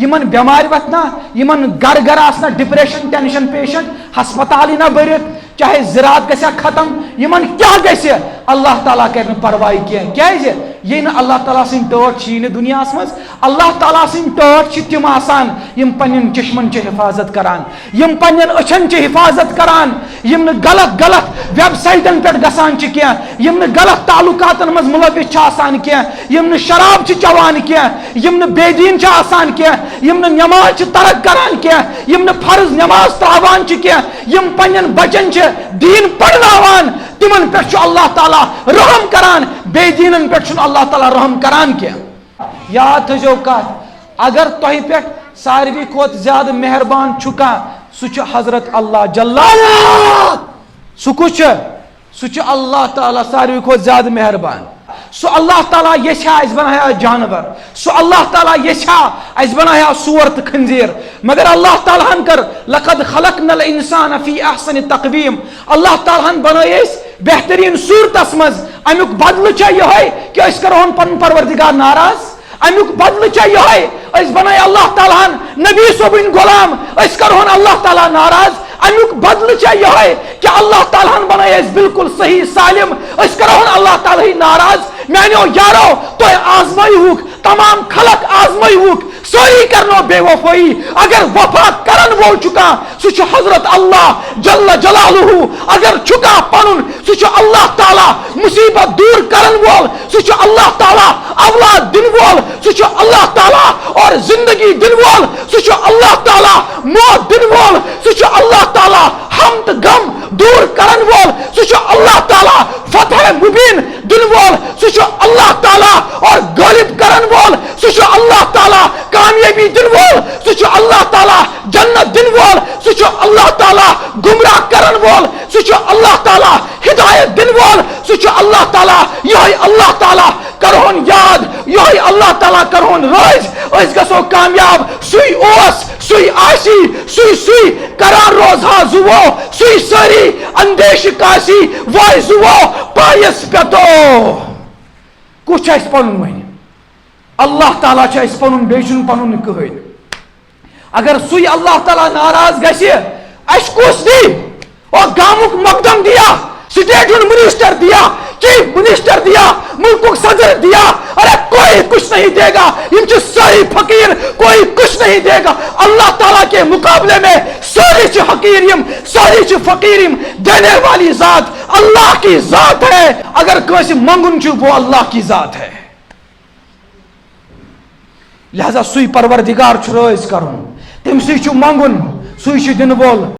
یمن بیمار وتنا یمن گر گر آسنا ڈپریشن ٹینشن پیشنٹ ہسپتال ہی نہ بھرت چاہے زراعت گژھا ختم یمن کیا گژھِ اللہ تعالیٰ کر پرواہ کیازِ یہ نا اللہ تعالیٰ سن ٹوٹ دنیا مز اللہ تعالیٰ سن ٹوٹ تم آسان یم پنن چشمن چ حفاظت کران یم پنن اچھن چ حفاظت کران یم غلط غلط ویب سائٹن پہ گسان کی یم غلط تعلقاتن مز ملوث آسان کی یم شراب چوان کی یم بے دین آسان کی یم نماز ترک کران کی یم فرض نماز تراوان کی یم پنن بچن دین پڑھناوان تمن پہ اللہ تعالیٰ رحم کران بے دینن پہ اللہ تعالیٰ رحم کران کی یاد تھو کت اگر تہ پہ ساروی کھت زیادہ مہربان چھکا سہ حضرت اللہ جل سہ اللہ تعالیٰ ساروی کھت زیادہ مہربان سو اللہ تعالیٰ یچھا اس بنایا جانور سو اللہ تعالیٰ یچھا اس بنایا سور تو خنزیر مگر اللہ تعالیٰ ہن کر لقد خلقنا الانسان فی احسن تقویم اللہ تعالیٰ ہن بنائیس بہترین صورتس مز امیک بدل چاہیے کہ اس کرون پن پروردگار ناراض امیک بدل چاہیے اس بنائے اللہ تعالیٰ ہن نبی صوبین غلام اس کرون اللہ تعالیٰ ناراض امیک بدل چاہیے کہ اللہ تعالیٰ ہن بنائے اس بالکل صحیح سالم اس کرون اللہ تعالیٰ ہی ناراض میانو یارو تو آزمائی ہوک تمام خلق آزمائی ہوک سوری کرنو بے وفائی اگر وفا کرن وول چکا سوچ حضرت اللہ جل جلالہ اگر چکا پنن سوچ اللہ تعالیٰ مصیبت دور کرن وول سوچ اللہ تعالیٰ اولاد دن وول سوچ اللہ تعالیٰ اور زندگی دن وول سوچ اللہ تعالیٰ موت دن وول سوچ اللہ تعالیٰ حمد غم دور کرن وول سوچ اللہ تعالیٰ فتح مبین دن وول سوچ اللہ تعالیٰ اور غالب کرن وول سوچ اللہ تعالیٰ کامیابی دن وول سوچ اللہ تعالیٰ جنت دن وول سوچ اللہ تعالیٰ گمراہ کرن وول سوچ اللہ تعالیٰ ہدایت دن وول سوچ اللہ تعالیٰ یہ اللہ تعالیٰ کرہون یاد یہ اللہ تعالیٰ کرہون رائز اس گسو کامیاب سوئی اوس سوئی آسی سوئی کران روزہ زوو سوئی ساری اندیش کاسی وائی زوو پایس پیتو کچھ اس پنن وین اللہ تعالیٰ اس پنن بیچن پنن کہین اگر سوئی اللہ تعالیٰ ناراض گسی اس کس دی اور گامک مقدم دیا سٹیٹ منسٹر دیا چیف منسٹر دیا ملک صدر دیا ارے کوئی کچھ نہیں دے گا ان سے ساری فقیر کوئی کچھ نہیں دے گا اللہ تعالیٰ کے مقابلے میں ساری چھ حقیریم ساری چھ فقیریم دینے والی ذات اللہ کی ذات ہے اگر کوئی منگن چھو وہ اللہ کی ذات ہے لہذا سوئی پروردگار چھو روز کرن تم سی چھو منگن سوئی چھو دن بول